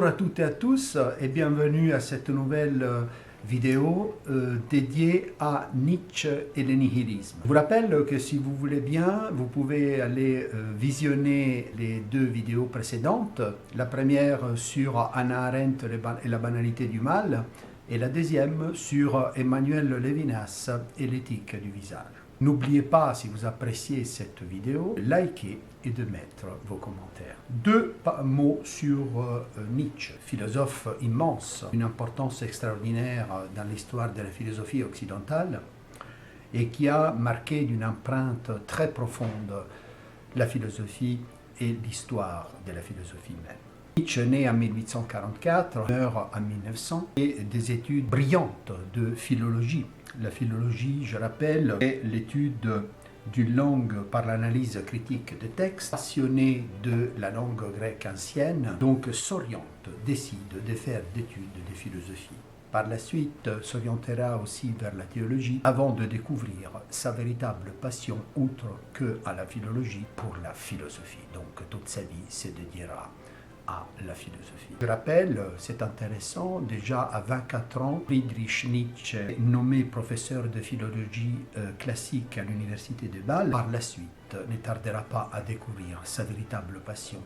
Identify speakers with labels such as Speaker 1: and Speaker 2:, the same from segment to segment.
Speaker 1: Bonjour à toutes et à tous et bienvenue à cette nouvelle vidéo dédiée à Nietzsche et le nihilisme. Je vous rappelle que si vous voulez bien, vous pouvez aller visionner les deux vidéos précédentes. La première sur Hannah Arendt et la banalité du mal et la deuxième sur Emmanuel Levinas et l'éthique du visage. N'oubliez pas, si vous appréciez cette vidéo, de liker et de mettre vos commentaires. Deux mots sur Nietzsche, philosophe immense, une importance extraordinaire dans l'histoire de la philosophie occidentale et qui a marqué d'une empreinte très profonde la philosophie et l'histoire de la philosophie même. Nietzsche né en 1844, meurt en 1900 et des études brillantes de philologie. La philologie, je rappelle, est l'étude d'une langue par l'analyse critique des textes, passionné de la langue grecque ancienne, donc s'oriente, décide de faire d'études de philosophie. Par la suite, s'orientera aussi vers la théologie avant de découvrir sa véritable passion, outre que à la philologie, pour la philosophie. Donc toute sa vie se dédiera à la philosophie. Je rappelle, c'est intéressant, déjà à 24 ans, Friedrich Nietzsche est nommé professeur de philologie classique à l'université de Bâle. Par la suite, ne tardera pas à découvrir sa véritable passion,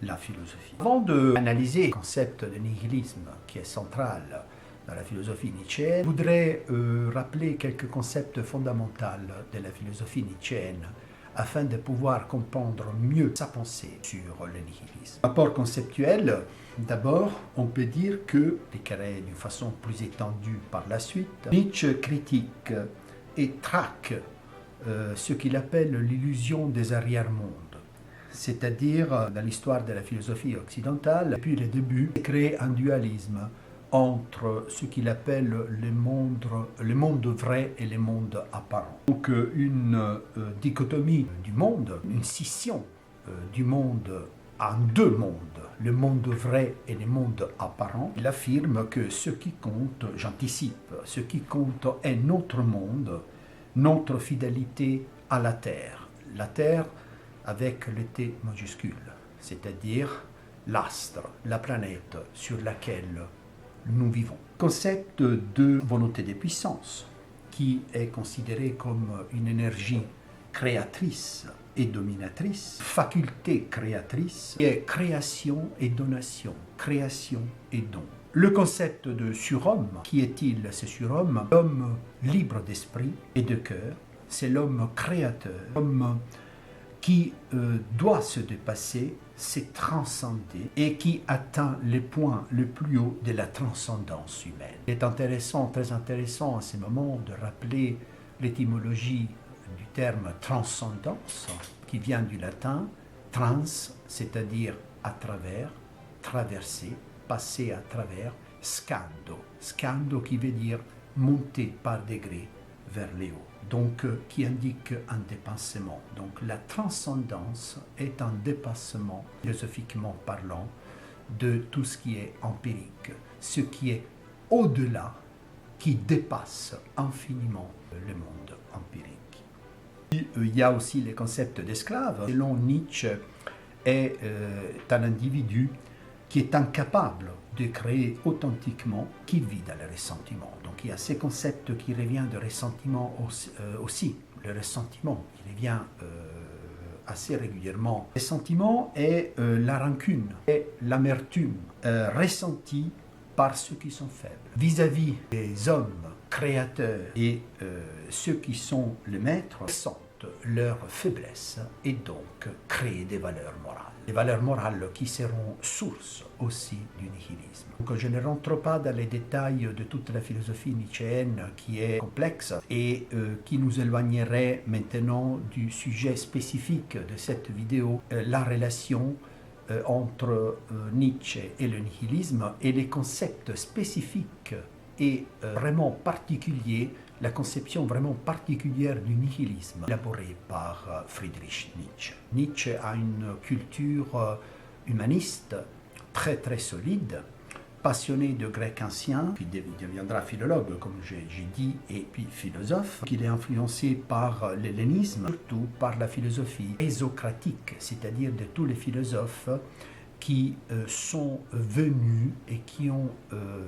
Speaker 1: la philosophie. Avant d'analyser le concept de nihilisme qui est central dans la philosophie nietzschéenne, je voudrais rappeler quelques concepts fondamentaux de la philosophie nietzschéenne afin de pouvoir comprendre mieux sa pensée sur le nihilisme. Rapport conceptuel, d'abord, on peut dire que, déclaré d'une façon plus étendue par la suite, Nietzsche critique et traque ce qu'il appelle l'illusion des arrière-mondes, c'est-à-dire, dans l'histoire de la philosophie occidentale, depuis le début, créer un dualisme entre ce qu'il appelle le monde vrai et le monde apparent. Donc une dichotomie du monde, une scission du monde en deux mondes, le monde vrai et le monde apparent. Il affirme que ce qui compte, j'anticipe, ce qui compte est notre monde, notre fidélité à la Terre avec le T majuscule, c'est-à-dire l'astre, la planète sur laquelle nous vivons. Concept de volonté de puissance, qui est considéré comme une énergie créatrice et dominatrice, faculté créatrice, qui est création et donation, création et don. Le concept de surhomme, qui est-il ce surhomme? L'homme libre d'esprit et de cœur, c'est l'homme créateur, l'homme qui doit se dépasser, se transcender et qui atteint le point le plus haut de la transcendance humaine. Il est intéressant, très intéressant à ce moment de rappeler l'étymologie du terme transcendance qui vient du latin trans, c'est-à-dire à travers, traverser, passer à travers, scando qui veut dire monter par degrés vers les hauts. Donc qui indique un dépassement. Donc la transcendance est un dépassement, philosophiquement parlant, de tout ce qui est empirique, ce qui est au-delà, qui dépasse infiniment le monde empirique. Il y a aussi le concept d'esclave. Selon Nietzsche, est un individu qui est incapable de créer authentiquement, qui vit dans le ressentiment. Donc il y a ces concepts qui reviennent de ressentiment aussi. Le ressentiment, il revient assez régulièrement. Le ressentiment est la rancune, est l'amertume ressentie par ceux qui sont faibles. Vis-à-vis des hommes créateurs et ceux qui sont les maîtres, ressentent leur faiblesse et donc créer des valeurs morales. Des valeurs morales qui seront source aussi du nihilisme. Donc je ne rentre pas dans les détails de toute la philosophie nietzschéenne qui est complexe et qui nous éloignerait maintenant du sujet spécifique de cette vidéo, la relation entre Nietzsche et le nihilisme et les concepts spécifiques et vraiment particuliers, la conception vraiment particulière du nihilisme élaborée par Friedrich Nietzsche. Nietzsche a une culture humaniste très très solide, passionné de grec ancien, puis deviendra philologue comme j'ai dit, et puis philosophe. Il est influencé par l'hellénisme, surtout par la philosophie ésocratique, c'est-à-dire de tous les philosophes qui sont venus et qui ont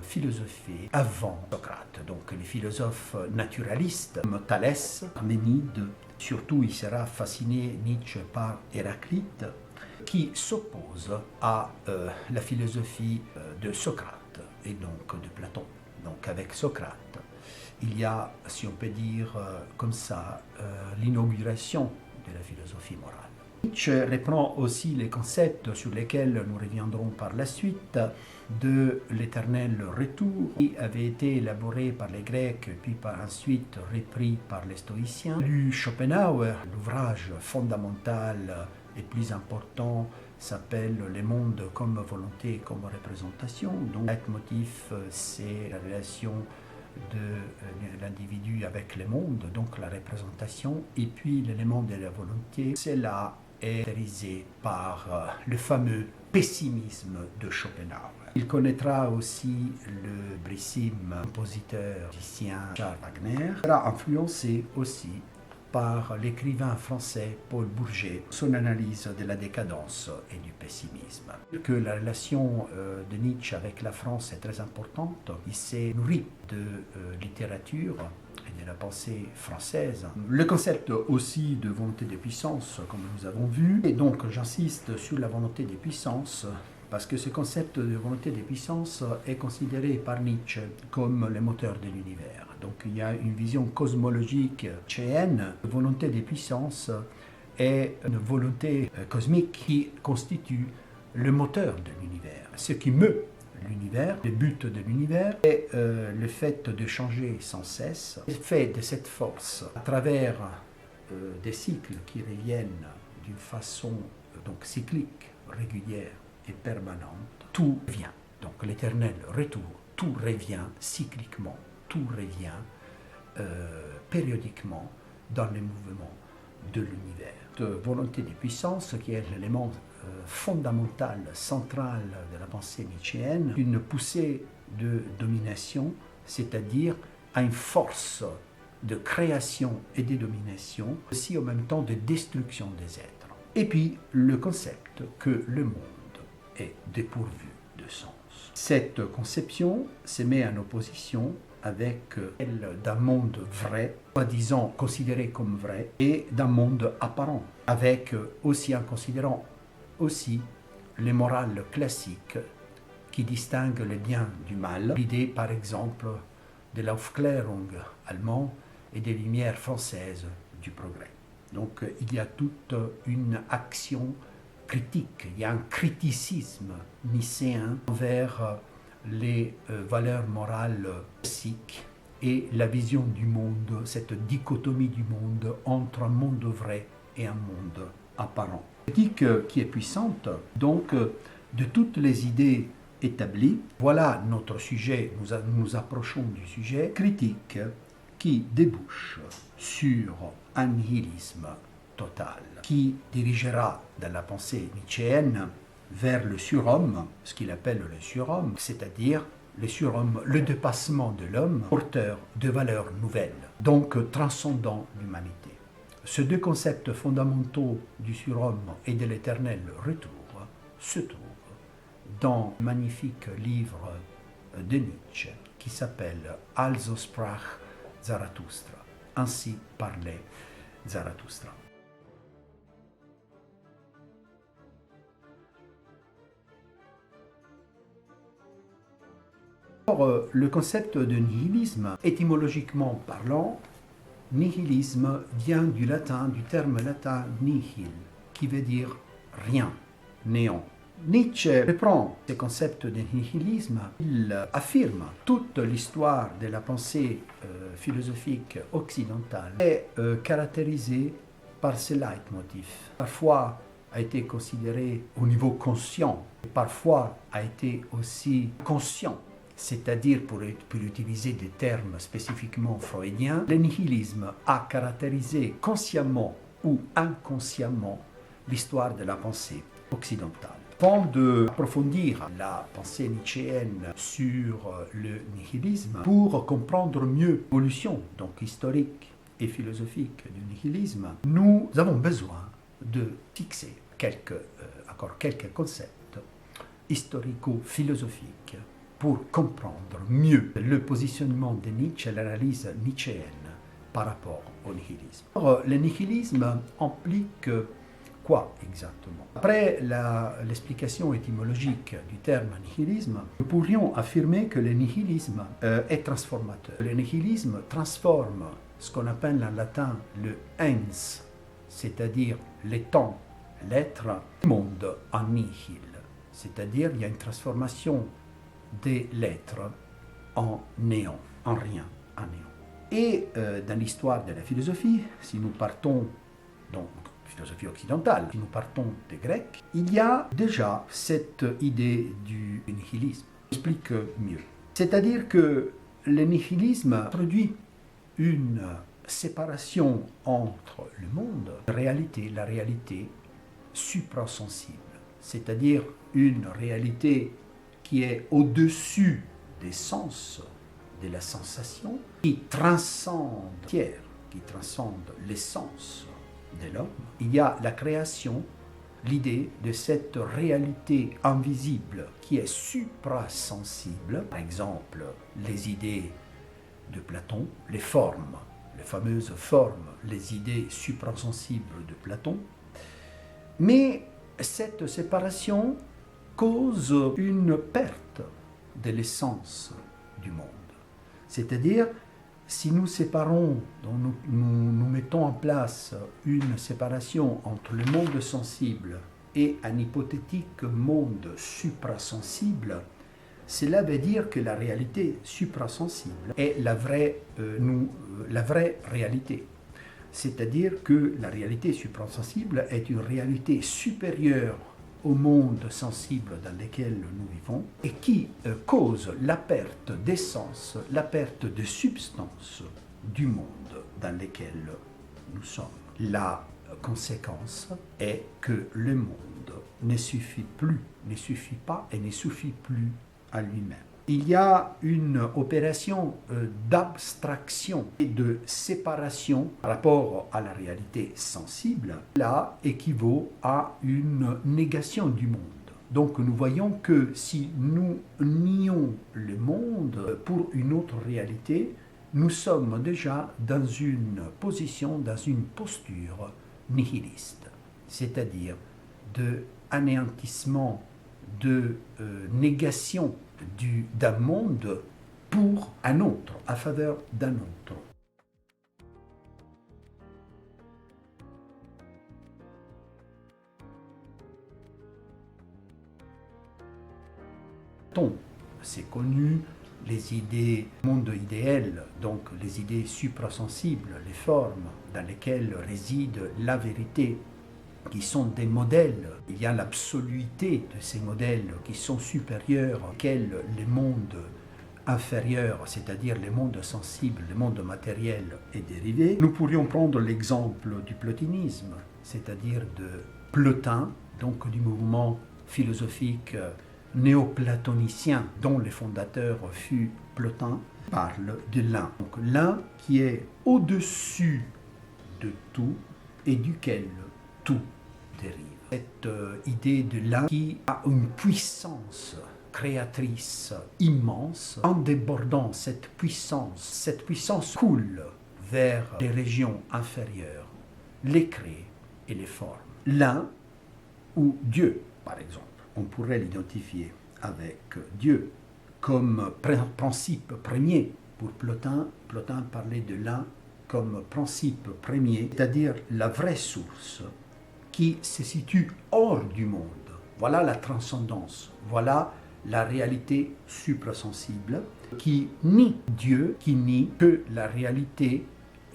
Speaker 1: philosophé avant Socrate. Donc les philosophes naturalistes comme Thalès, Parménide, surtout il sera fasciné Nietzsche par Héraclite, qui s'oppose à la philosophie de Socrate et donc de Platon. Donc avec Socrate, il y a, si on peut dire comme ça, l'inauguration de la philosophie morale. Nietzsche reprend aussi les concepts sur lesquels nous reviendrons par la suite de l'éternel retour, qui avait été élaboré par les Grecs puis par ensuite repris par les stoïciens. Lu Schopenhauer, l'ouvrage fondamental et plus important s'appelle Les mondes comme volonté et comme représentation. Donc, le leitmotiv, c'est la relation de l'individu avec le monde, donc la représentation, et puis l'élément de la volonté. Cela est caractérisé par le fameux pessimisme de Schopenhauer. Il connaîtra aussi le brillissime compositeur musicien Charles Wagner. Il sera influencé aussi par l'écrivain français Paul Bourget, son analyse de la décadence et du pessimisme. Que la relation de Nietzsche avec la France est très importante. Il s'est nourri de littérature et de la pensée française. Le concept aussi de volonté de puissance, comme nous avons vu, et donc j'insiste sur la volonté de puissance, parce que ce concept de volonté de puissance est considéré par Nietzsche comme le moteur de l'univers. Donc il y a une vision cosmologique nietzschéenne. La volonté de puissance est une volonté cosmique qui constitue le moteur de l'univers. Ce qui meut l'univers, le but de l'univers, est le fait de changer sans cesse. Le fait de cette force, à travers des cycles qui reviennent d'une façon donc cyclique, régulière, permanente, tout revient. Donc l'éternel retour, tout revient cycliquement, tout revient périodiquement dans les mouvements de l'univers. De volonté de puissance, qui est l'élément fondamental, central de la pensée nietzschéenne, une poussée de domination, c'est-à-dire à une force de création et de domination, aussi en même temps de destruction des êtres. Et puis le concept que le monde est dépourvu de sens. Cette conception se met en opposition avec celle d'un monde vrai, soi-disant considéré comme vrai, et d'un monde apparent, avec aussi en considérant aussi les morales classiques qui distinguent le bien du mal. L'idée, par exemple, de l'Aufklärung allemand et des Lumières françaises du progrès. Donc il y a toute une action critique, il y a un criticisme nicéen envers les valeurs morales classiques et la vision du monde, cette dichotomie du monde entre un monde vrai et un monde apparent. Critique qui est puissante, donc de toutes les idées établies. Voilà notre sujet, nous approchons du sujet critique qui débouche sur un nihilisme total, qui dirigera dans la pensée nietzschéenne vers le surhomme, ce qu'il appelle le surhomme, c'est-à-dire le surhomme, le dépassement de l'homme, porteur de valeurs nouvelles, donc transcendant l'humanité. Ces deux concepts fondamentaux du surhomme et de l'éternel retour se trouvent dans le magnifique livre de Nietzsche qui s'appelle Also sprach Zarathustra, ainsi parlait Zarathustra. Alors, le concept de nihilisme, étymologiquement parlant, nihilisme vient du latin, du terme latin nihil, qui veut dire rien, néant. Nietzsche reprend ce concept de nihilisme, il affirme toute l'histoire de la pensée philosophique occidentale est caractérisée par ce leitmotiv. Parfois a été considéré au niveau conscient, parfois a été aussi conscient. C'est-à-dire, pour utiliser des termes spécifiquement freudiens, le nihilisme a caractérisé consciemment ou inconsciemment l'histoire de la pensée occidentale. Avant d'approfondir la pensée nietzschéenne sur le nihilisme, pour comprendre mieux l'évolution donc historique et philosophique du nihilisme, nous avons besoin de fixer encore quelques concepts historico-philosophique pour comprendre mieux le positionnement de Nietzsche et l'analyse nietzschéenne par rapport au nihilisme. Alors, le nihilisme implique quoi exactement? Après l'explication étymologique du terme nihilisme, nous pourrions affirmer que le nihilisme est transformateur. Le nihilisme transforme ce qu'on appelle en latin le ens, c'est-à-dire l'étant, l'être, du monde en nihil. C'est-à-dire il y a une transformation de l'être en néant, en rien, en néant. Et dans l'histoire de la philosophie, si nous partons, donc philosophie occidentale, si nous partons des Grecs, il y a déjà cette idée du nihilisme. J'explique mieux. C'est-à-dire que le nihilisme introduit une séparation entre le monde, la réalité suprasensible, c'est-à-dire une réalité qui est au-dessus des sens, de la sensation, qui transcende l'essence de l'homme. Il y a la création, l'idée de cette réalité invisible qui est suprasensible, par exemple les idées de Platon, les formes, les fameuses formes, les idées suprasensibles de Platon. Mais cette séparation cause une perte de l'essence du monde. C'est-à-dire, si nous séparons, donc nous mettons en place une séparation entre le monde sensible et un hypothétique monde suprasensible, cela veut dire que la réalité suprasensible est la vraie réalité. C'est-à-dire que la réalité suprasensible est une réalité supérieure au monde sensible dans lequel nous vivons et qui cause la perte d'essence, la perte de substance du monde dans lequel nous sommes. La conséquence est que le monde ne suffit pas et ne suffit plus à lui-même. Il y a une opération d'abstraction et de séparation par rapport à la réalité sensible. Là équivaut à une négation du monde. Donc nous voyons que si nous nions le monde pour une autre réalité, nous sommes déjà dans une position, dans une posture nihiliste, c'est-à-dire de anéantissement, de négation d'un monde pour un autre, à faveur d'un autre. C'est connu, les idées, monde idéal, donc les idées suprasensibles, les formes dans lesquelles réside la vérité, qui sont des modèles. Il y a l'absoluité de ces modèles qui sont supérieurs auxquels les mondes inférieurs, c'est-à-dire les mondes sensibles, les mondes matériels, est dérivé. Nous pourrions prendre l'exemple du plotinisme, c'est-à-dire de Plotin, donc du mouvement philosophique néoplatonicien dont le fondateur fut Plotin, parle de l'un. Donc l'un qui est au-dessus de tout et duquel tout dérive. Cette idée de l'un qui a une puissance créatrice immense, en débordant cette puissance coule vers les régions inférieures, les crée et les forme. L'un ou Dieu, par exemple. On pourrait l'identifier avec Dieu comme principe premier. Pour Plotin, Plotin parlait de l'un comme principe premier, c'est-à-dire la vraie source qui se situe hors du monde. Voilà la transcendance, voilà la réalité suprasensible qui nie Dieu, qui nie que la réalité,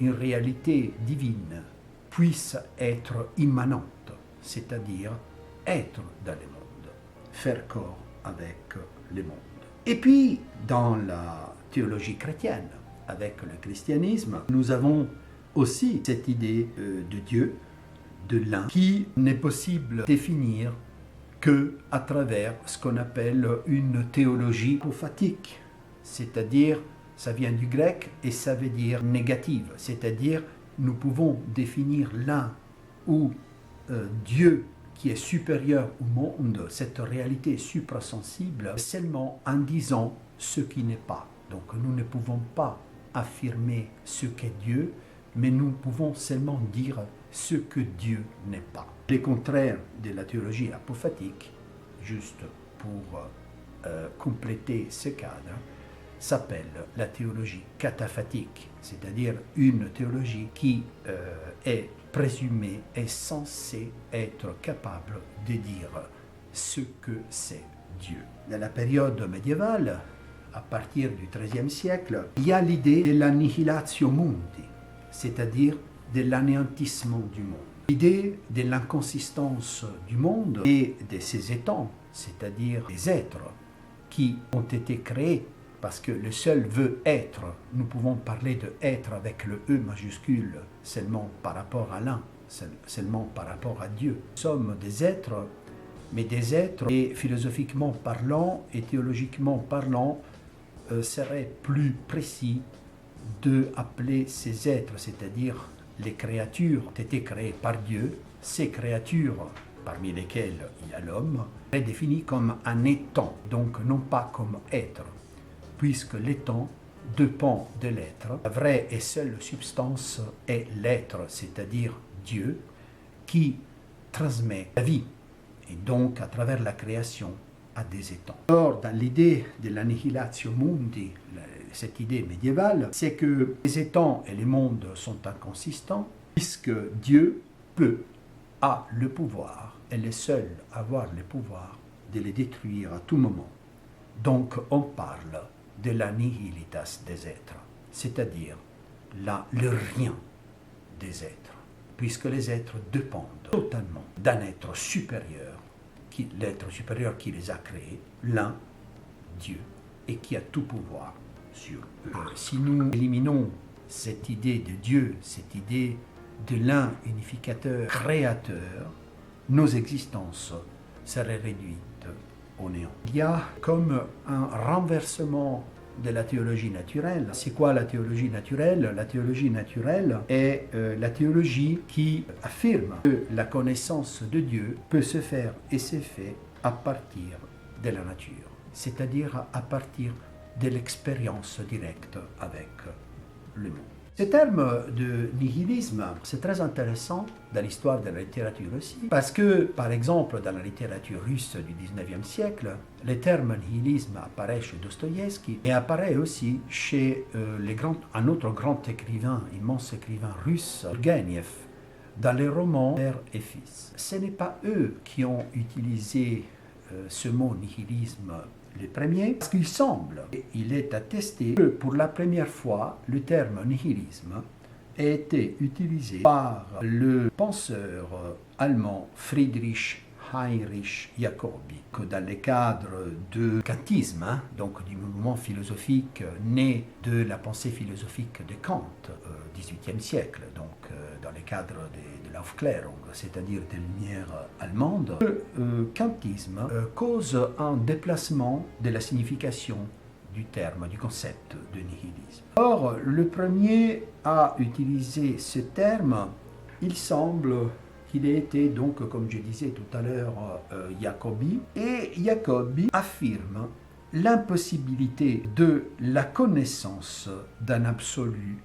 Speaker 1: une réalité divine, puisse être immanente, c'est-à-dire être dans le monde, faire corps avec le monde. Et puis, dans la théologie chrétienne, avec le christianisme, nous avons aussi cette idée de Dieu, de l'un, qui n'est possible de définir que à travers ce qu'on appelle une théologie apophatique, c'est-à-dire, ça vient du grec et ça veut dire négative, c'est-à-dire nous pouvons définir l'un ou Dieu qui est supérieure au monde, cette réalité suprasensible, seulement en disant ce qui n'est pas. Donc nous ne pouvons pas affirmer ce qu'est Dieu, mais nous pouvons seulement dire ce que Dieu n'est pas. Les contraires de la théologie apophatique, juste pour compléter ce cadre, s'appelle la théologie cataphatique, c'est-à-dire une théologie qui est présumée, est censée être capable de dire ce que c'est Dieu. Dans la période médiévale, à partir du XIIIe siècle, il y a l'idée de l'annihilatio mundi, c'est-à-dire de l'anéantissement du monde. L'idée de l'inconsistance du monde et de ses étangs, c'est-à-dire des êtres qui ont été créés parce que le seul veut être. Nous pouvons parler de être avec le E majuscule seulement par rapport à l'un, seulement par rapport à Dieu. Nous sommes des êtres, mais des êtres, et philosophiquement parlant et théologiquement parlant, serait plus précis d'appeler ces êtres, c'est-à-dire les créatures ont été créées par Dieu. Ces créatures, parmi lesquelles il y a l'homme, est défini comme un étant, donc non pas comme être, puisque l'étant dépend de l'être. La vraie et seule substance est l'être, c'est-à-dire Dieu, qui transmet la vie, et donc à travers la création à des étangs. Or, dans l'idée de l'annihilatio mundi, cette idée médiévale, c'est que les étangs et les mondes sont inconsistants, puisque Dieu a le pouvoir, et le seul à avoir le pouvoir de les détruire à tout moment. Donc on parle de la nihilitas des êtres, c'est-à-dire le rien des êtres, puisque les êtres dépendent totalement d'un être supérieur, l'être supérieur qui les a créés, l'un, Dieu, et qui a tout pouvoir sur eux. Si nous éliminons cette idée de Dieu, cette idée de l'un unificateur, créateur, nos existences seraient réduites au néant. Il y a comme un renversement de la théologie naturelle. C'est quoi la théologie naturelle? La théologie naturelle est la théologie qui affirme que la connaissance de Dieu peut se faire et se fait à partir de la nature, c'est-à-dire à partir de l'expérience directe avec le monde. Ce terme de nihilisme, c'est très intéressant dans l'histoire de la littérature aussi, parce que, par exemple, dans la littérature russe du XIXe siècle, le terme nihilisme apparaît chez Dostoïevski et apparaît aussi chez un autre grand écrivain, immense écrivain russe, Turgenev, dans les romans Père et Fils. Ce n'est pas eux qui ont utilisé ce mot nihilisme les premiers, parce qu'il semble, et il est attesté, que pour la première fois, le terme nihilisme a été utilisé par le penseur allemand Friedrich Heinrich Jacobi, que dans le cadre du kantisme, donc du mouvement philosophique né de la pensée philosophique de Kant au XVIIIe siècle, donc dans le cadre de l'Aufklärung, c'est-à-dire des Lumières allemandes, le kantisme cause un déplacement de la signification du terme, du concept de nihilisme. Or, le premier à utiliser ce terme, il semble qu'il ait été donc, comme je disais tout à l'heure, Jacobi, et Jacobi affirme l'impossibilité de la connaissance d'un absolu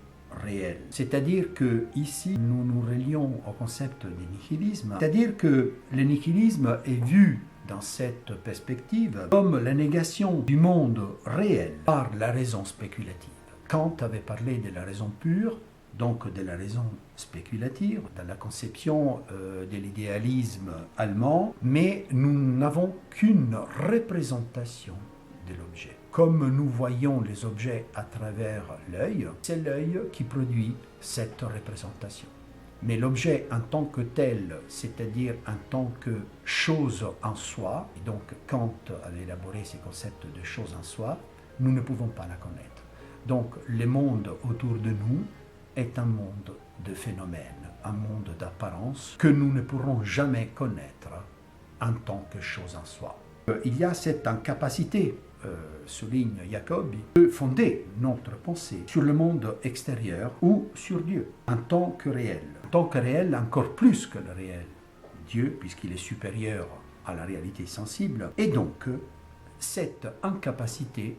Speaker 1: réel. C'est-à-dire que ici, nous nous relions au concept du nihilisme, c'est-à-dire que le nihilisme est vu dans cette perspective comme la négation du monde réel par la raison spéculative. Kant avait parlé de la raison pure, donc de la raison spéculative, dans la conception de l'idéalisme allemand, mais nous n'avons qu'une représentation de l'objet. Comme nous voyons les objets à travers l'œil, c'est l'œil qui produit cette représentation. Mais l'objet en tant que tel, c'est-à-dire en tant que chose en soi, et donc Kant avait élaboré ces concepts de chose en soi, nous ne pouvons pas la connaître. Donc le monde autour de nous est un monde de phénomènes, un monde d'apparence que nous ne pourrons jamais connaître en tant que chose en soi. Il y a cette incapacité, souligne Jacobi, de fonder notre pensée sur le monde extérieur ou sur Dieu en tant que réel. En tant que réel, encore plus que le réel, Dieu, puisqu'il est supérieur à la réalité sensible. Et donc, cette incapacité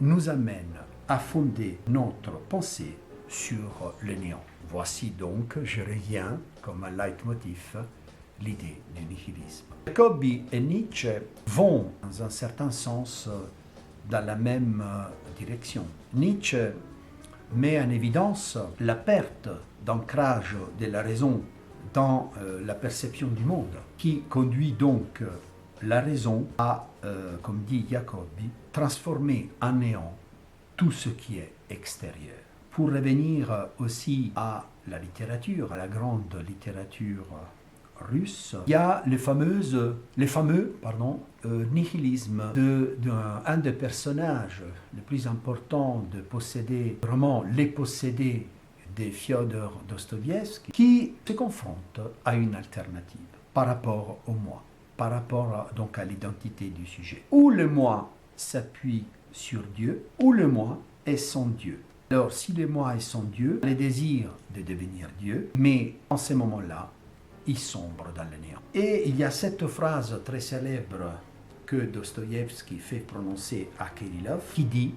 Speaker 1: nous amène à fonder notre pensée sur le néant. Voici donc, je reviens comme un leitmotiv, l'idée du nihilisme. Jacobi et Nietzsche vont, dans un certain sens, dans la même direction. Nietzsche met en évidence la perte d'ancrage de la raison dans la perception du monde, qui conduit donc la raison à, comme dit Jacobi, transformer en néant tout ce qui est extérieur. Pour revenir aussi à la littérature, à la grande littérature russe, il y a le fameux nihilisme d'un des personnages les plus importants de posséder, vraiment les possédés de Fyodor Dostoïevski, qui se confronte à une alternative par rapport au moi, par rapport donc à l'identité du sujet. Ou le moi s'appuie sur Dieu, ou le moi est son Dieu. Alors, si le moi est son Dieu, le désir de devenir Dieu, mais en ce moment-là, il sombre dans le néant. Et il y a cette phrase très célèbre que Dostoïevski fait prononcer à Kirillov, qui dit,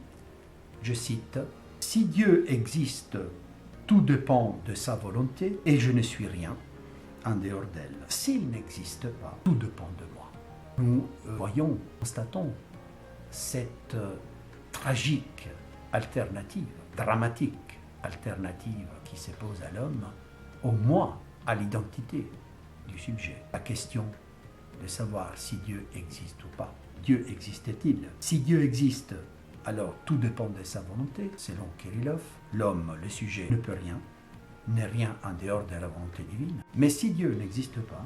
Speaker 1: je cite, « Si Dieu existe, tout dépend de sa volonté, et je ne suis rien en dehors d'elle. S'il n'existe pas, tout dépend de moi. » Nous voyons, constatons cette tragique alternative, dramatique alternative qui se pose à l'homme, au moi, à l'identité du sujet. La question de savoir si Dieu existe ou pas. Dieu existe-t-il? Si Dieu existe, alors tout dépend de sa volonté. Selon Kirillov, l'homme, le sujet, ne peut rien, n'est rien en dehors de la volonté divine. Mais si Dieu n'existe pas,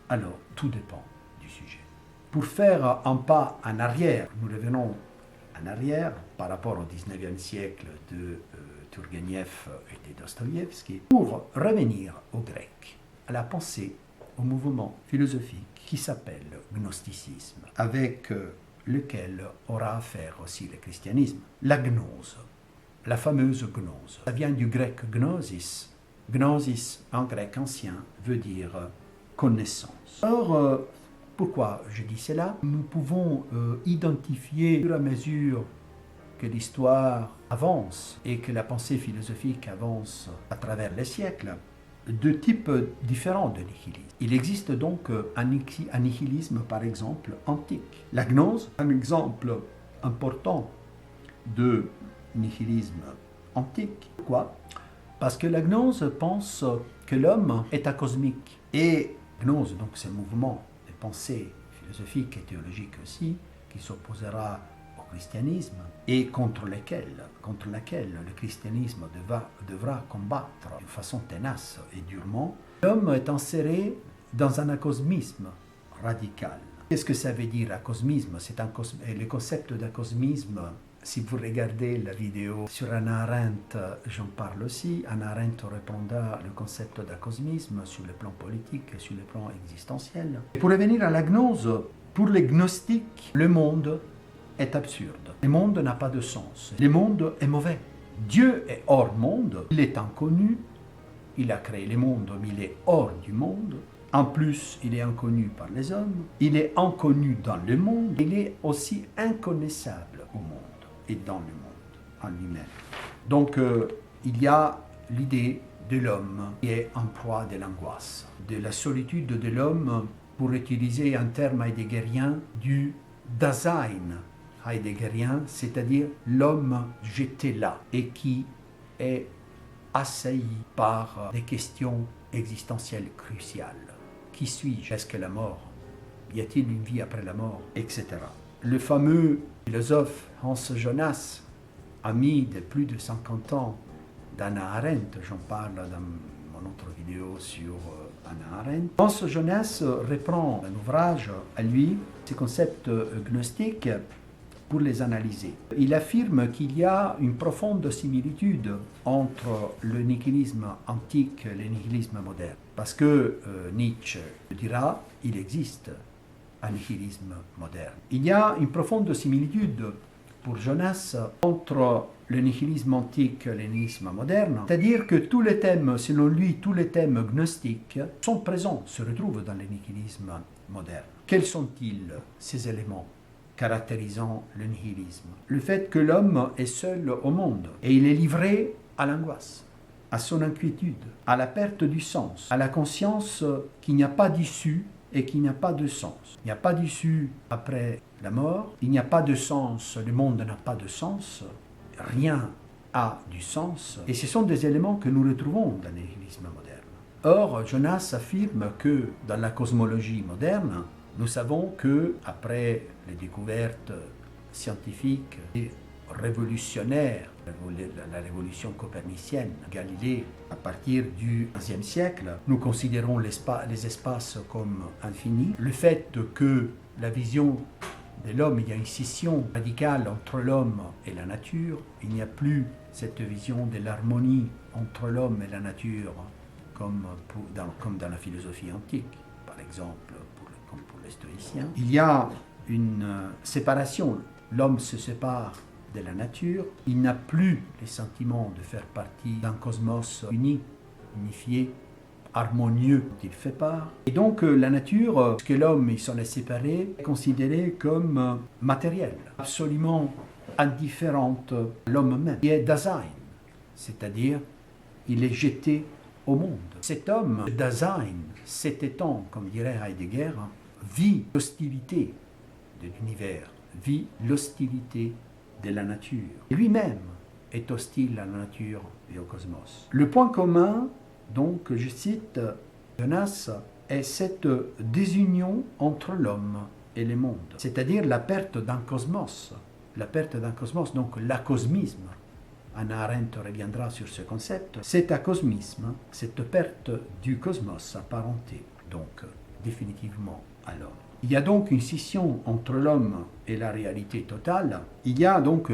Speaker 1: alors tout dépend du sujet. Pour faire un pas en arrière, nous revenons en arrière par rapport au 19e siècle de Turgenev et de Dostoïevski, pour revenir au grec, à la pensée, au mouvement philosophique qui s'appelle gnosticisme, avec lequel aura affaire aussi le christianisme. La gnose, la fameuse gnose, ça vient du grec gnosis. Gnosis en grec ancien veut dire connaissance. Or, pourquoi je dis cela? Nous pouvons identifier au fur et à mesure que l'histoire avance et que la pensée philosophique avance à travers les siècles, deux types différents de nihilisme. Il existe donc un nihilisme, par exemple, antique. La gnose, un exemple important de nihilisme antique. Pourquoi? Parce que la gnose pense que l'homme est acosmique. Et gnose, donc, c'est un mouvement de pensée philosophique et théologique aussi, qui s'opposera au christianisme et contre laquelle le christianisme devra combattre de façon tenace et durement. L'homme est inséré dans un acosmisme radical. Qu'est-ce que ça veut dire, acosmisme? Le concept d'acosmisme, si vous regardez la vidéo sur Hannah Arendt, j'en parle aussi. Hannah Arendt reprendra le concept d'acosmisme sur le plan politique et sur le plan existentiel. Et pour revenir à la gnose, pour les gnostiques, le monde est absurde. Le monde n'a pas de sens. Le monde est mauvais. Dieu est hors monde, il est inconnu, il a créé le monde, mais il est hors du monde. En plus, il est inconnu par les hommes, il est inconnu dans le monde, il est aussi inconnaissable au monde et dans le monde en lui-même. Donc, il y a l'idée de l'homme qui est en proie de l'angoisse, de la solitude de l'homme, pour utiliser un terme heideggerien, du Dasein heideggerien, c'est-à-dire l'homme jeté là et qui est assailli par des questions existentielles cruciales. Qui suis-je? Est-ce que la mort? Y a-t-il une vie après la mort? Etc. Le fameux philosophe Hans Jonas, ami de plus de 50 ans d'Hannah Arendt, j'en parle dans mon autre vidéo sur Hannah Arendt. Hans Jonas reprend un ouvrage à lui, ces concepts gnostiques, pour les analyser. Il affirme qu'il y a une profonde similitude entre le nihilisme antique et le nihilisme moderne. Parce que Nietzsche dira, il existe un nihilisme moderne. Il y a une profonde similitude pour Jonas entre le nihilisme antique et le nihilisme moderne, c'est-à-dire que tous les thèmes, selon lui, tous les thèmes gnostiques sont présents, se retrouvent dans le nihilisme moderne. Quels sont-ils, ces éléments caractérisant le nihilisme? Le fait que l'homme est seul au monde et il est livré à l'angoisse, à son inquiétude, à la perte du sens, à la conscience qu'il n'y a pas d'issue et qu'il n'y a pas de sens. Il n'y a pas d'issue après la mort, il n'y a pas de sens, le monde n'a pas de sens, rien a du sens. Et ce sont des éléments que nous retrouvons dans le nihilisme moderne. Or, Jonas affirme que dans la cosmologie moderne, nous savons que, après les découvertes scientifiques et révolutionnaires, la révolution copernicienne, Galilée, à partir du XVe siècle, nous considérons les espaces comme infinis. Le fait que la vision de l'homme, il y a une scission radicale entre l'homme et la nature, il n'y a plus cette vision de l'harmonie entre l'homme et la nature, comme dans la philosophie antique, par exemple, comme pour les stoïciens. Il y a une séparation, l'homme se sépare de la nature, il n'a plus les sentiments de faire partie d'un cosmos uni, unifié, harmonieux dont il fait part. Et donc la nature, ce que l'homme s'en est séparé, est considéré comme matériel, absolument indifférente à l'homme même, qui est Dasein, c'est-à-dire il est jeté au monde. Cet homme, Dasein, cet étant, comme dirait Heidegger, vit l'hostilité de l'univers, vit l'hostilité de la nature. Lui-même est hostile à la nature et au cosmos. Le point commun, donc, je cite Jonas, est cette désunion entre l'homme et le monde, c'est-à-dire la perte d'un cosmos. La perte d'un cosmos, donc l'acosmisme. Hannah Arendt reviendra sur ce concept. Cet acosmisme, cette perte du cosmos apparenté, donc définitivement à l'homme. Il y a donc une scission entre l'homme et la réalité totale. Il y a donc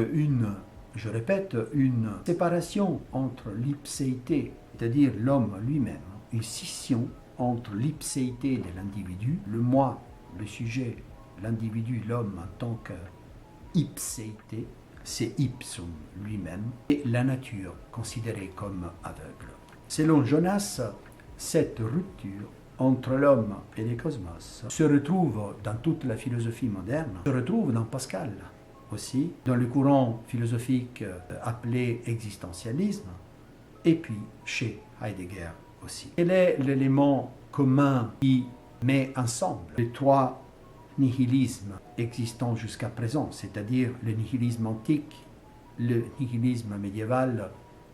Speaker 1: je répète, une séparation entre l'ipséité, c'est-à-dire l'homme lui-même, une scission entre l'ipséité de l'individu, le moi, le sujet, l'individu, l'homme en tant qu'ipséité, c'est ipsum lui-même, et la nature considérée comme aveugle. Selon Jonas, cette rupture entre l'homme et le cosmos se retrouve dans toute la philosophie moderne, se retrouve dans Pascal aussi, dans le courant philosophique appelé existentialisme, et puis chez Heidegger aussi. Quel est l'élément commun qui met ensemble les trois nihilismes existants jusqu'à présent, c'est-à-dire le nihilisme antique, le nihilisme médiéval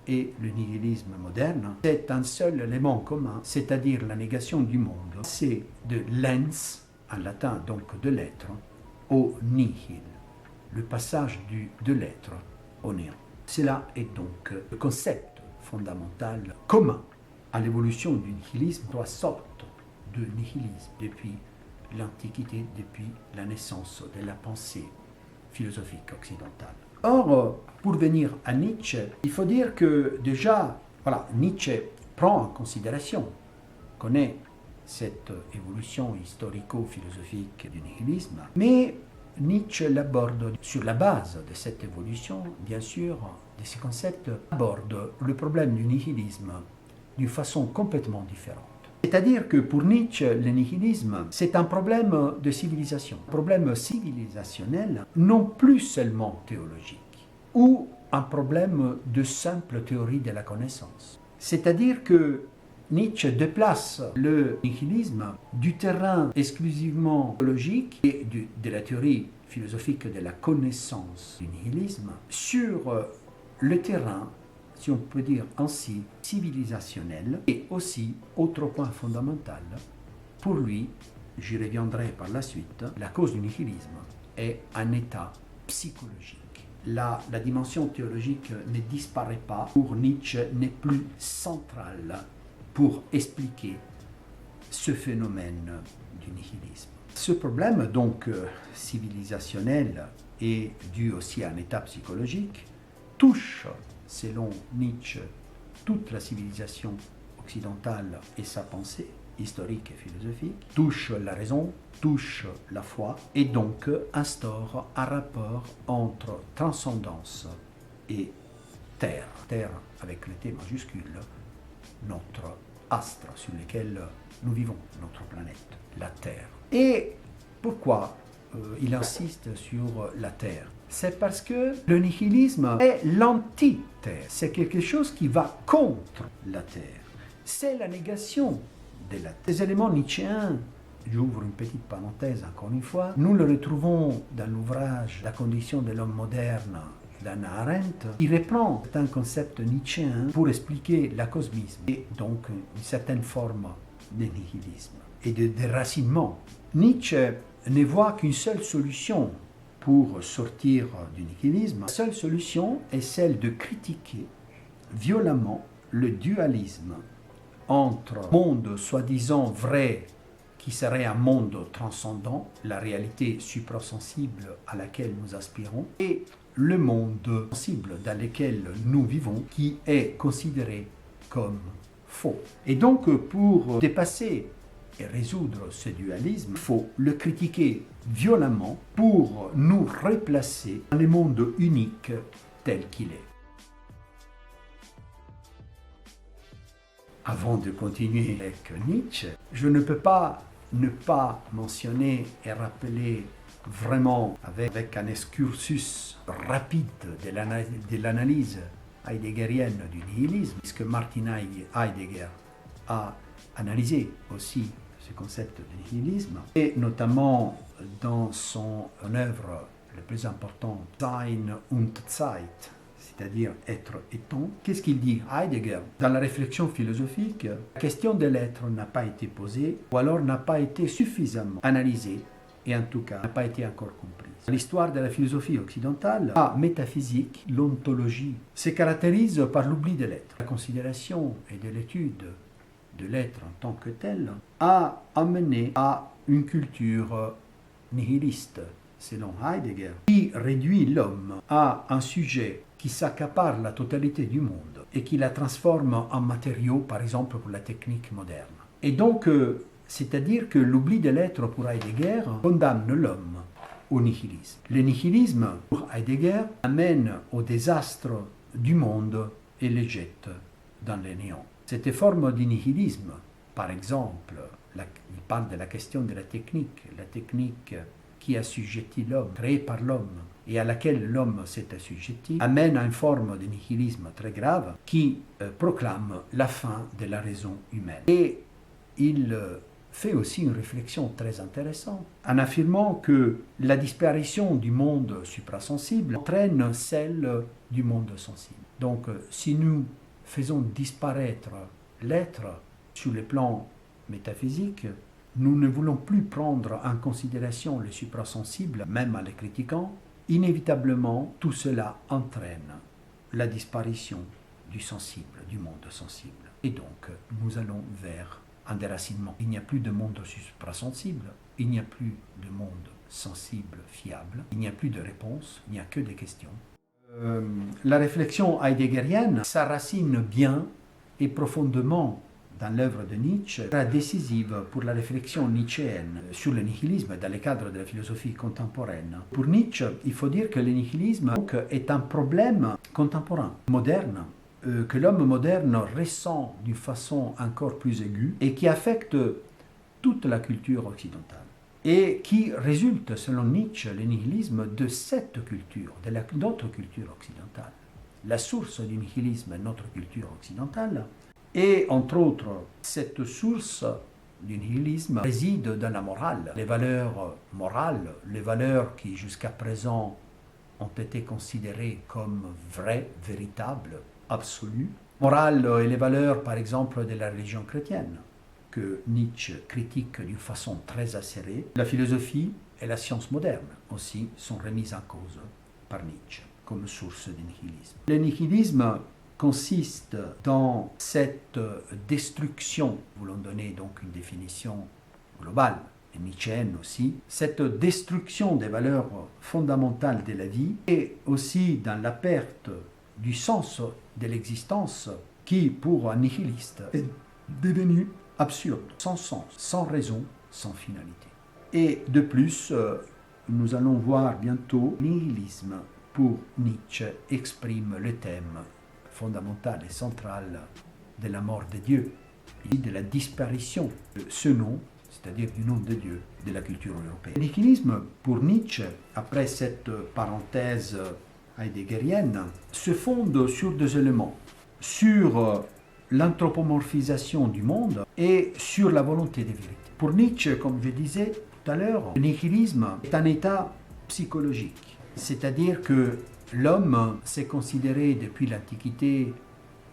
Speaker 1: et le nihilisme moderne? C'est un seul élément commun, c'est-à-dire la négation du monde. C'est de l'ens, en latin donc de l'être, au nihil, le passage de l'être au néant. Cela est donc le concept fondamental commun à l'évolution du nihilisme, trois sortes de nihilisme depuis l'Antiquité, depuis la naissance de la pensée philosophique occidentale. Or, pour venir à Nietzsche, il faut dire que déjà, Nietzsche prend en considération, connaît cette évolution historico-philosophique du nihilisme, mais Nietzsche l'aborde sur la base de cette évolution, bien sûr, de ces concepts, aborde le problème du nihilisme d'une façon complètement différente. C'est-à-dire que pour Nietzsche, le nihilisme, c'est un problème de civilisation, un problème civilisationnel, non plus seulement théologique, ou un problème de simple théorie de la connaissance. C'est-à-dire que Nietzsche déplace le nihilisme du terrain exclusivement théologique et de la théorie philosophique de la connaissance du nihilisme sur le terrain, si on peut dire ainsi, civilisationnel, et aussi, autre point fondamental, pour lui, j'y reviendrai par la suite, la cause du nihilisme est un état psychologique. La dimension théologique ne disparaît pas, pour Nietzsche n'est plus centrale pour expliquer ce phénomène du nihilisme. Ce problème, donc civilisationnel et dû aussi à un état psychologique, touche, selon Nietzsche, toute la civilisation occidentale et sa pensée, historique et philosophique, touche la raison, touche la foi, et donc instaure un rapport entre transcendance et terre. Terre avec le T majuscule, notre astre sur lequel nous vivons, notre planète, la Terre. Et pourquoi il insiste sur la Terre? C'est parce que le nihilisme est l'anti-Terre. C'est quelque chose qui va contre la Terre. C'est la négation de la Terre. Les éléments nietzschéens, j'ouvre une petite parenthèse encore une fois, nous le retrouvons dans l'ouvrage La condition de l'homme moderne d'Hannah Arendt, qui reprend un concept nietzschéen pour expliquer l'acosmisme et donc une certaine forme de nihilisme et de déracinement. Nietzsche ne voit qu'une seule solution pour sortir du nihilisme. La seule solution est celle de critiquer violemment le dualisme entre monde soi-disant vrai, qui serait un monde transcendant, la réalité suprasensible à laquelle nous aspirons, et le monde sensible dans lequel nous vivons, qui est considéré comme faux. Et donc, pour dépasser et résoudre ce dualisme, il faut le critiquer violemment pour nous replacer dans le monde unique tel qu'il est. Avant de continuer avec Nietzsche, je ne peux pas ne pas mentionner et rappeler vraiment avec un excursus rapide de l'analyse heideggerienne du nihilisme, puisque Martin Heidegger a analysé aussi ce concept de nihilisme, et notamment dans son œuvre la plus importante, Sein und Zeit, c'est-à-dire être et temps. Qu'est-ce qu'il dit Heidegger? Dans la réflexion philosophique, la question de l'être n'a pas été posée, ou alors n'a pas été suffisamment analysée, et en tout cas n'a pas été encore comprise. L'histoire de la philosophie occidentale, la métaphysique, l'ontologie, se caractérise par l'oubli de l'être. La considération et de l'étude de l'être en tant que tel a amené à une culture nihiliste, selon Heidegger, qui réduit l'homme à un sujet qui s'accapare la totalité du monde et qui la transforme en matériau, par exemple pour la technique moderne. Et donc, c'est-à-dire que l'oubli de l'être pour Heidegger condamne l'homme au nihilisme. Le nihilisme, pour Heidegger, amène au désastre du monde et le jette dans le néant. Cette forme de nihilisme, par exemple, il parle de la question de la technique qui assujettit l'homme, créée par l'homme, et à laquelle l'homme s'est assujetti, amène à une forme de nihilisme très grave qui proclame la fin de la raison humaine. Et il fait aussi une réflexion très intéressante en affirmant que la disparition du monde suprasensible entraîne celle du monde sensible. Donc, si nous faisons disparaître l'être sur le plan métaphysique, nous ne voulons plus prendre en considération le suprasensible, même en le critiquant. Inévitablement, tout cela entraîne la disparition du sensible, du monde sensible. Et donc, nous allons vers un déracinement. Il n'y a plus de monde suprasensible, il n'y a plus de monde sensible, fiable, il n'y a plus de réponse, il n'y a que des questions. La réflexion heideggerienne s'enracine bien et profondément dans l'œuvre de Nietzsche, sera décisive pour la réflexion nietzschéenne sur le nihilisme dans le cadre de la philosophie contemporaine. Pour Nietzsche, il faut dire que le nihilisme est un problème contemporain, moderne, que l'homme moderne ressent d'une façon encore plus aiguë et qui affecte toute la culture occidentale. Et qui résulte, selon Nietzsche, le nihilisme de cette culture, de notre culture occidentale. La source du nihilisme est notre culture occidentale. Et, entre autres, cette source du nihilisme réside dans la morale. Les valeurs morales, les valeurs qui jusqu'à présent ont été considérées comme vraies, véritables, absolues. Morale et les valeurs, par exemple, de la religion chrétienne, que Nietzsche critique d'une façon très acérée. La philosophie et la science moderne aussi sont remises en cause par Nietzsche comme source du nihilisme. Le nihilisme consiste dans cette destruction, voulons donner donc une définition globale, et nietzschéenne aussi, cette destruction des valeurs fondamentales de la vie et aussi dans la perte du sens de l'existence qui, pour un nihiliste, est devenu absurde, sans sens, sans raison, sans finalité. Et de plus, nous allons voir bientôt, nihilisme pour Nietzsche exprime le thème fondamental et central de la mort de Dieu et de la disparition de ce nom, c'est-à-dire du nom de Dieu, de la culture européenne. Le nihilisme pour Nietzsche, après cette parenthèse heideggerienne, se fonde sur deux éléments, sur l'anthropomorphisation du monde et sur la volonté de vérité. Pour Nietzsche, comme je disais tout à l'heure, le nihilisme est un état psychologique, c'est-à-dire que l'homme s'est considéré depuis l'Antiquité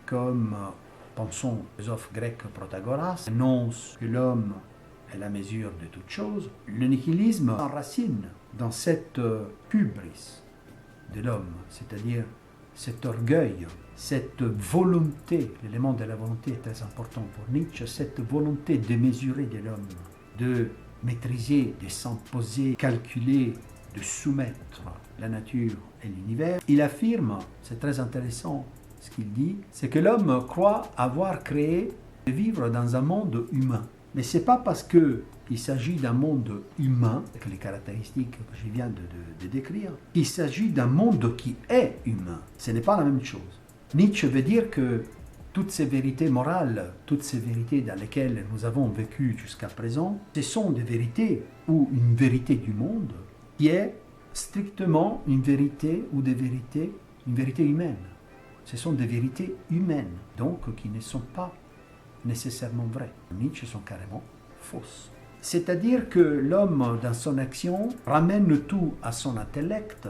Speaker 1: comme, pensons au philosophe grec Protagoras, annonce que l'homme est la mesure de toute chose. Le nihilisme s'enracine dans cette hubris de l'homme, c'est-à-dire cet orgueil, cette volonté, l'élément de la volonté est très important pour Nietzsche, cette volonté de mesurer de l'homme, de maîtriser, de s'imposer, calculer, de soumettre la nature et l'univers. Il affirme, c'est très intéressant ce qu'il dit, c'est que l'homme croit avoir créé de vivre dans un monde humain. Mais ce n'est pas parce qu'il s'agit d'un monde humain, avec les caractéristiques que je viens de décrire, qu'il s'agit d'un monde qui est humain. Ce n'est pas la même chose. Nietzsche veut dire que toutes ces vérités morales, toutes ces vérités dans lesquelles nous avons vécu jusqu'à présent, ce sont des vérités ou une vérité du monde qui est strictement une vérité ou des vérités, une vérité humaine. Ce sont des vérités humaines, donc qui ne sont pas nécessairement vraies. Nietzsche sont carrément fausses. C'est-à-dire que l'homme, dans son action, ramène tout à son intellect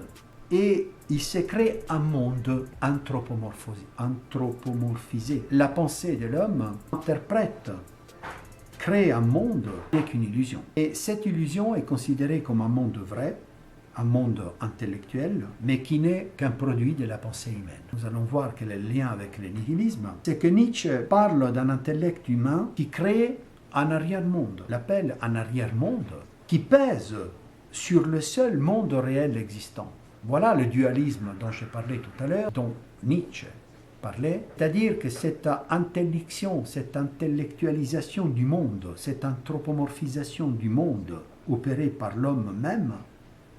Speaker 1: et il se crée un monde anthropomorphisé. La pensée de l'homme interprète, crée un monde avec une illusion. Et cette illusion est considérée comme un monde vrai, un monde intellectuel, mais qui n'est qu'un produit de la pensée humaine. Nous allons voir quel est le lien avec le nihilisme. C'est que Nietzsche parle d'un intellect humain qui crée un arrière-monde, l'appelle un arrière-monde, qui pèse sur le seul monde réel existant. Voilà le dualisme dont je parlais tout à l'heure, dont Nietzsche parlait, c'est-à-dire que cette intellection, cette intellectualisation du monde, cette anthropomorphisation du monde opérée par l'homme même,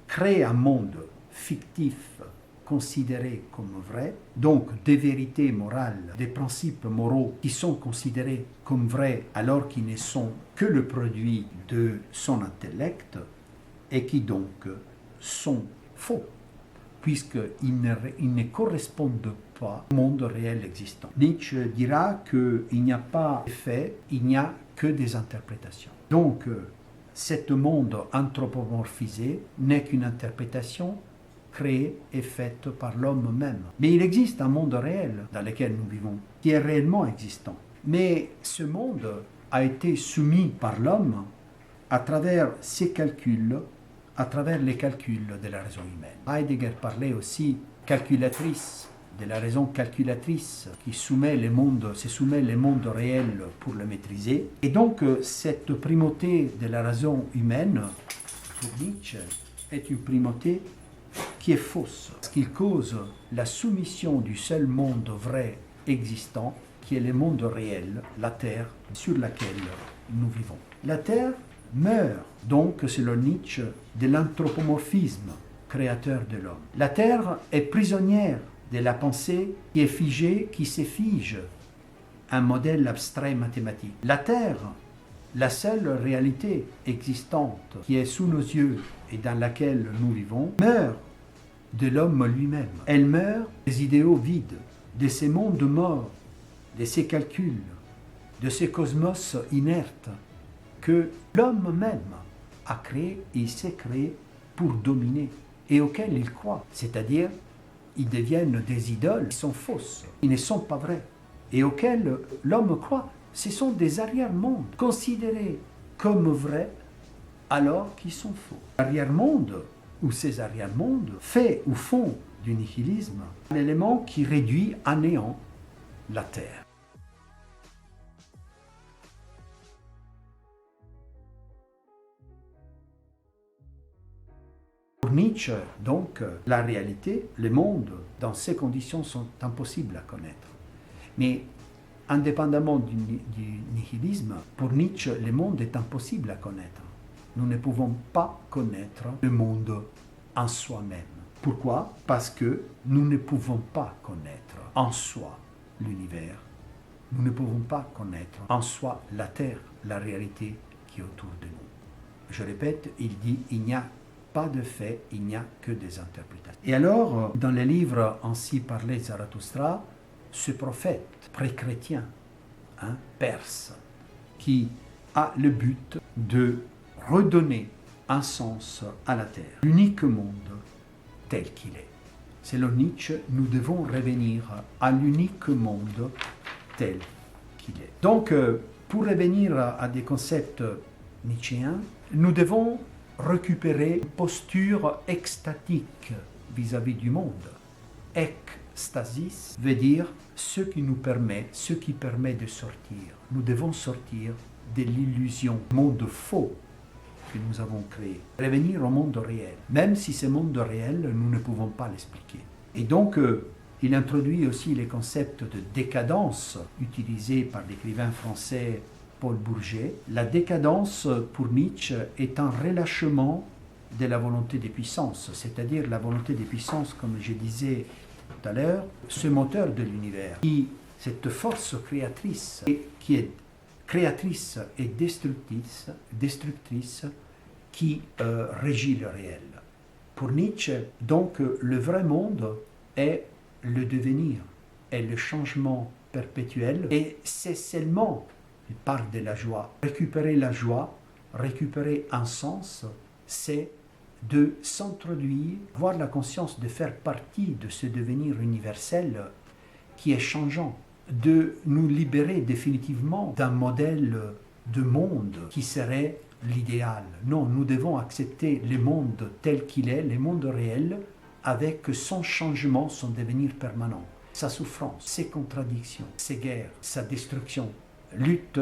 Speaker 1: crée un monde fictif considéré comme vrai, donc des vérités morales, des principes moraux qui sont considérés comme vrais alors qu'ils ne sont que le produit de son intellect et qui donc sont faux, puisqu'ils ne correspondent pas au monde réel existant. Nietzsche dira qu'il n'y a pas de faits, il n'y a que des interprétations. Donc, ce monde anthropomorphisé n'est qu'une interprétation créée et faite par l'homme même. Mais il existe un monde réel dans lequel nous vivons, qui est réellement existant. Mais ce monde a été soumis par l'homme à travers ses calculs, à travers les calculs de la raison humaine. Heidegger parlait aussi calculatrice, de la raison calculatrice qui se soumet les mondes réels pour le maîtriser. Et donc cette primauté de la raison humaine, pour Nietzsche, est une primauté qui est fausse, parce qu'il cause la soumission du seul monde vrai existant, qui est le monde réel, la Terre, sur laquelle nous vivons. La Terre meurt donc, selon Nietzsche, de l'anthropomorphisme créateur de l'homme. La Terre est prisonnière de la pensée qui est figée, qui s'effige, un modèle abstrait mathématique. La Terre, la seule réalité existante qui est sous nos yeux et dans laquelle nous vivons, meurt de l'homme lui-même. Elle meurt des idéaux vides, de ces mondes morts, de ces calculs, de ces cosmos inertes que l'homme même a créé et s'est créé pour dominer et auxquels il croit, c'est-à-dire ils deviennent des idoles qui sont fausses, qui ne sont pas vraies, et auxquelles l'homme croit. Ce sont des arrière-mondes considérés comme vrais alors qu'ils sont faux. L'arrière-monde, ou ces arrière-mondes, fait ou font du nihilisme un élément qui réduit à néant la Terre. Pour Nietzsche, donc, la réalité, le monde, dans ces conditions, sont impossibles à connaître. Mais indépendamment du nihilisme, pour Nietzsche, le monde est impossible à connaître. Nous ne pouvons pas connaître le monde en soi-même. Pourquoi? Parce que nous ne pouvons pas connaître en soi l'univers. Nous ne pouvons pas connaître en soi la Terre, la réalité qui est autour de nous. Je répète, il dit, il n'y a pas de fait, il n'y a que des interprétations. Et alors, dans le livre Ainsi parlait Zarathustra, ce prophète pré-chrétien, perse, qui a le but de redonner un sens à la Terre, l'unique monde tel qu'il est. Selon Nietzsche, nous devons revenir à l'unique monde tel qu'il est. Donc, pour revenir à des concepts nietzschéens, nous devons récupérer une posture extatique vis-à-vis du monde. Ekstasis veut dire ce qui permet de sortir. Nous devons sortir de l'illusion, monde faux que nous avons créé. Revenir au monde réel, même si ce monde réel, nous ne pouvons pas l'expliquer. Et donc, il introduit aussi les concepts de décadence utilisés par l'écrivain français Paul Bourget. La décadence, pour Nietzsche, est un relâchement de la volonté des puissances, c'est-à-dire la volonté des puissances, comme je disais tout à l'heure, ce moteur de l'univers, cette force créatrice, qui est créatrice et destructrice qui régit le réel. Pour Nietzsche, donc, le vrai monde est le devenir, est le changement perpétuel, et c'est seulement, il parle de la joie, récupérer un sens, c'est de s'introduire, avoir la conscience de faire partie de ce devenir universel qui est changeant, de nous libérer définitivement d'un modèle de monde qui serait l'idéal. Non, nous devons accepter le monde tel qu'il est, le monde réel, avec son changement, son devenir permanent, sa souffrance, ses contradictions, ses guerres, sa destruction, lutte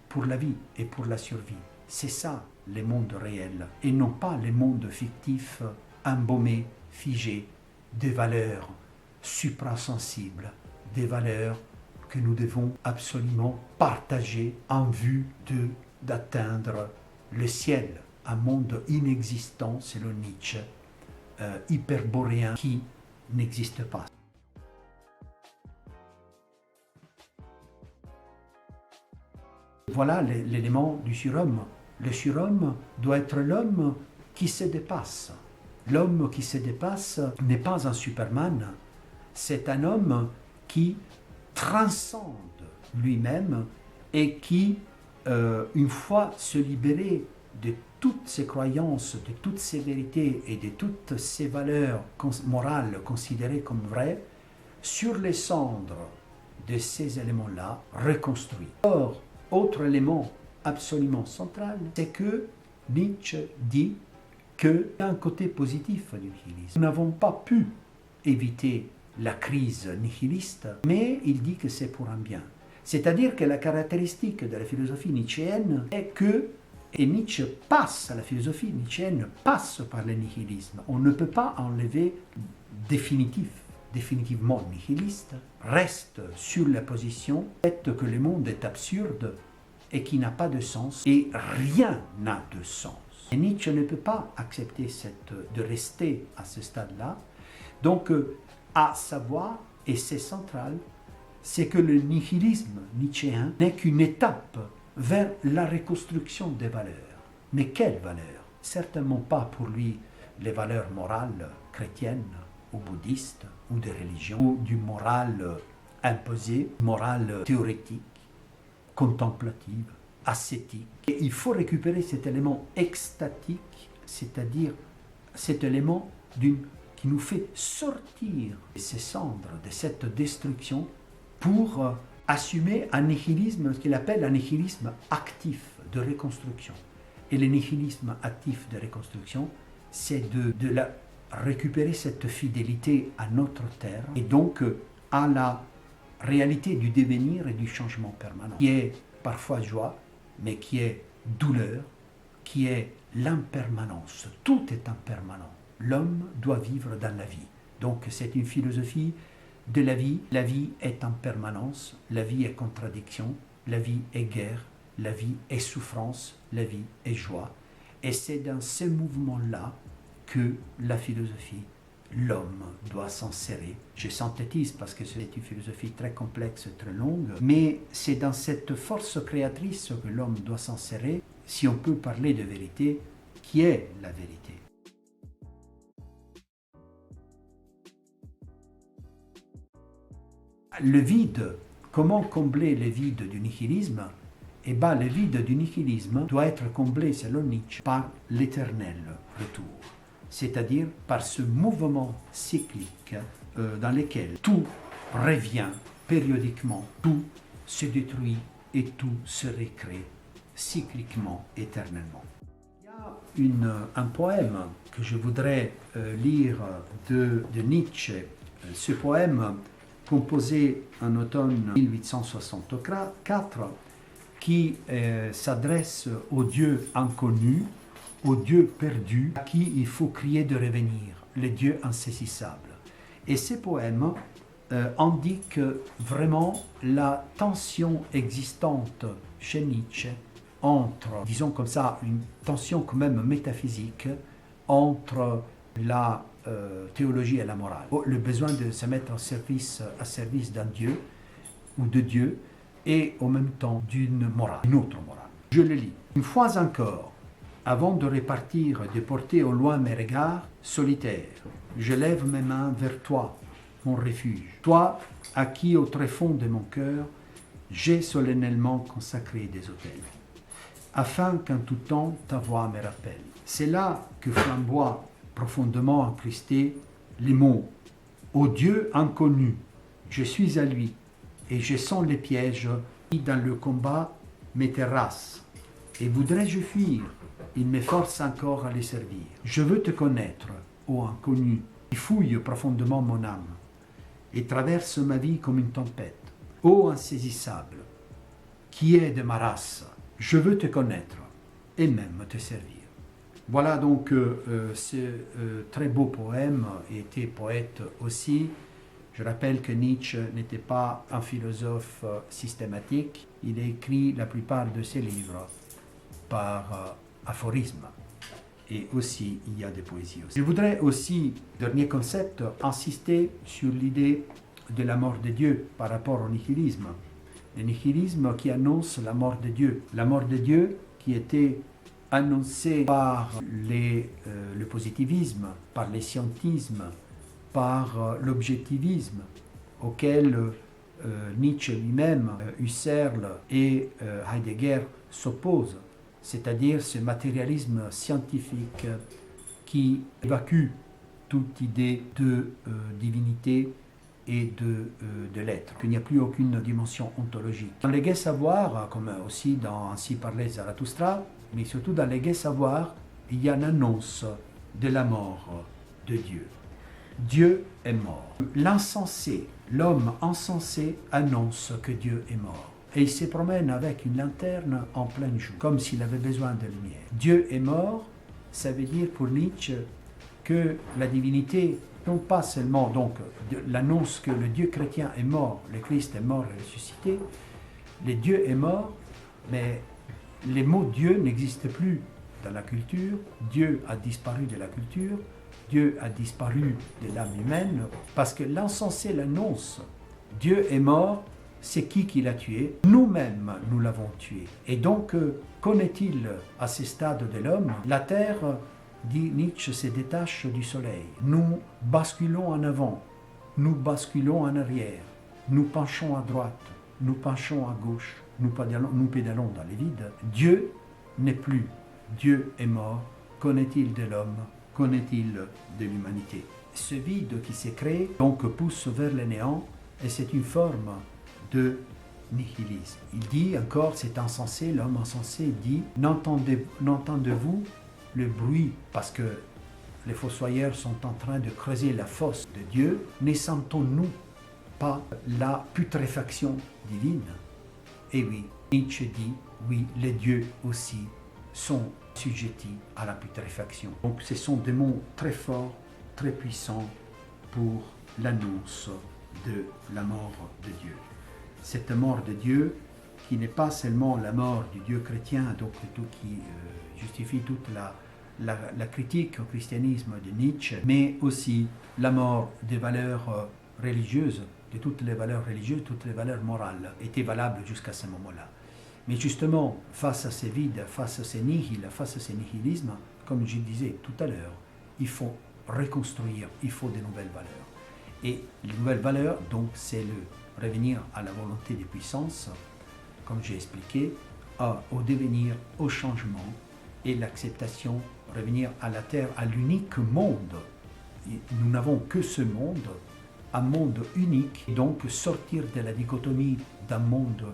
Speaker 1: pour la vie et pour la survie. C'est ça, le monde réel, et non pas le monde fictif, embaumé, figé, des valeurs suprasensibles, des valeurs que nous devons absolument partager en vue d'atteindre le ciel, un monde inexistant selon Nietzsche, hyperboréen qui n'existe pas. Voilà l'élément du surhomme. Le surhomme doit être l'homme qui se dépasse. L'homme qui se dépasse n'est pas un Superman, c'est un homme qui transcende lui-même et qui, une fois se libéré de toutes ses croyances, de toutes ses vérités et de toutes ses valeurs morales considérées comme vraies, sur les cendres de ces éléments-là, reconstruit. Or, autre élément absolument central, c'est que Nietzsche dit qu'il y a un côté positif du nihilisme. Nous n'avons pas pu éviter la crise nihiliste, mais il dit que c'est pour un bien. C'est-à-dire que la caractéristique de la philosophie nietzschéenne est que, et Nietzsche passe, la philosophie nietzschéenne passe par le nihilisme. On ne peut pas enlever définitivement nihiliste, reste sur la position que le monde est absurde et qui n'a pas de sens, et rien n'a de sens. Et Nietzsche ne peut pas accepter de rester à ce stade-là. Donc, à savoir, et c'est central, c'est que le nihilisme nietzschéen n'est qu'une étape vers la reconstruction des valeurs. Mais quelles valeurs? Certainement pas pour lui les valeurs morales chrétiennes ou bouddhistes ou des religions, ou du moral imposé, moral théorétique, contemplative, ascétique. Et il faut récupérer cet élément extatique, c'est-à-dire cet élément qui nous fait sortir de ces cendres, de cette destruction, pour assumer un nihilisme, ce qu'il appelle un nihilisme actif de reconstruction. Et le nihilisme actif de reconstruction, c'est de récupérer cette fidélité à notre terre et donc à la réalité du devenir et du changement permanent, qui est parfois joie, mais qui est douleur, qui est l'impermanence. Tout est impermanent. L'homme doit vivre dans la vie. Donc c'est une philosophie de la vie. La vie est en permanence, la vie est contradiction, la vie est guerre, la vie est souffrance, la vie est joie. Et c'est dans ce mouvement-là que la philosophie, l'homme doit s'insérer. Je synthétise parce que c'est une philosophie très complexe et très longue, mais c'est dans cette force créatrice que l'homme doit s'insérer, si on peut parler de vérité, qui est la vérité. Le vide, comment combler le vide du nihilisme? Eh bien, le vide du nihilisme doit être comblé, selon Nietzsche, par l'éternel retour, c'est-à-dire par ce mouvement cyclique dans lequel tout revient périodiquement, tout se détruit et tout se recrée cycliquement, éternellement. Il y a un poème que je voudrais lire de Nietzsche. Ce poème, composé en automne 1864, qui s'adresse au Dieu inconnu, au Dieu perdu, à qui il faut crier de revenir, le Dieu insaisissable. Et ce poème indique vraiment la tension existante chez Nietzsche entre, disons comme ça, une tension quand même métaphysique entre la théologie et la morale. Le besoin de se mettre à service d'un Dieu ou de Dieu et en même temps d'une morale, une autre morale. Je le lis. Une fois encore, avant de repartir et de porter au loin mes regards solitaires, je lève mes mains vers toi, mon refuge. Toi à qui au tréfonds de mon cœur, j'ai solennellement consacré des autels, afin qu'en tout temps ta voix me rappelle. C'est là que flamboient profondément encrustés les mots « Ô Dieu inconnu, je suis à lui, et je sens les pièges qui dans le combat me terrassent. Et voudrais-je fuir, il m'efforce encore à les servir. Je veux te connaître, ô inconnu, qui fouille profondément mon âme, et traverse ma vie comme une tempête. Ô insaisissable, qui est de ma race, je veux te connaître, et même te servir. » Voilà donc ce très beau poème, était poète aussi. Je rappelle que Nietzsche n'était pas un philosophe systématique. Il a écrit la plupart de ses livres par aphorisme. Et aussi, il y a des poésies aussi. Je voudrais aussi, dernier concept, insister sur l'idée de la mort de Dieu par rapport au nihilisme. Le nihilisme qui annonce la mort de Dieu. La mort de Dieu qui était annoncée par le positivisme, par le scientisme, par l'objectivisme auquel Nietzsche lui-même, Husserl et Heidegger s'opposent, c'est-à-dire ce matérialisme scientifique qui évacue toute idée de divinité et de l'être, qu'il n'y a plus aucune dimension ontologique. Dans les Gai Savoirs, comme aussi dans Ainsi parlait Zarathustra, mais surtout dans les Gai Savoirs, il y a une annonce de la mort de Dieu. Dieu est mort. L'insensé, l'homme insensé annonce que Dieu est mort. Et il se promène avec une lanterne en plein jour, comme s'il avait besoin de lumière. Dieu est mort, ça veut dire pour Nietzsche que la divinité, non pas seulement donc l'annonce que le Dieu chrétien est mort, le Christ est mort et ressuscité, le Dieu est mort, mais les mots Dieu n'existent plus dans la culture, Dieu a disparu de la culture, Dieu a disparu de l'âme humaine, parce que l'insensé l'annonce. Dieu est mort, c'est qui l'a tué? Nous-mêmes, nous l'avons tué. Et donc, qu'en est-il à ce stade de l'homme? La terre, dit Nietzsche, se détache du soleil. Nous basculons en avant, nous basculons en arrière, nous penchons à droite, nous penchons à gauche, nous pédalons dans les vides. Dieu n'est plus, Dieu est mort. Qu'en est-il de l'homme? Qu'en est-il de l'humanité? Ce vide qui s'est créé donc pousse vers le néant et c'est une forme de nihilisme. Il dit encore, c'est insensé, l'homme insensé dit, n'entendez-vous le bruit parce que les fossoyeurs sont en train de creuser la fosse de Dieu, ne sentons-nous pas la putréfaction divine? Et oui, Nietzsche dit, oui, les dieux aussi sont assujettis à la putréfaction. Donc ce sont des mots très forts, très puissants pour l'annonce de la mort de Dieu. Cette mort de Dieu qui n'est pas seulement la mort du Dieu chrétien, donc tout qui justifie toute la critique au christianisme de Nietzsche, mais aussi la mort des valeurs religieuses, de toutes les valeurs religieuses, toutes les valeurs morales, étaient valables jusqu'à ce moment-là. Mais justement, face à ces vides, face à ces nihils, face à ces nihilismes, comme je disais tout à l'heure, il faut reconstruire, il faut de nouvelles valeurs. Et les nouvelles valeurs, donc, c'est le revenir à la volonté de puissance, comme j'ai expliqué, au devenir, au changement et l'acceptation, revenir à la terre, à l'unique monde. Et nous n'avons que ce monde, un monde unique, et donc sortir de la dichotomie d'un monde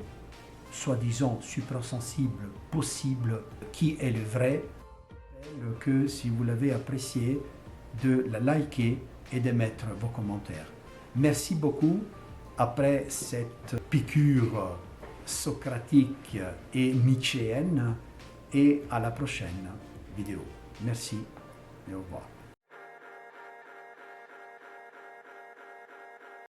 Speaker 1: soi-disant suprasensible, possible, qui est le vrai, que si vous l'avez apprécié, de la liker et de mettre vos commentaires. Merci beaucoup. Après cette piqûre socratique et nietzschéenne, et à la prochaine vidéo. Merci et au revoir.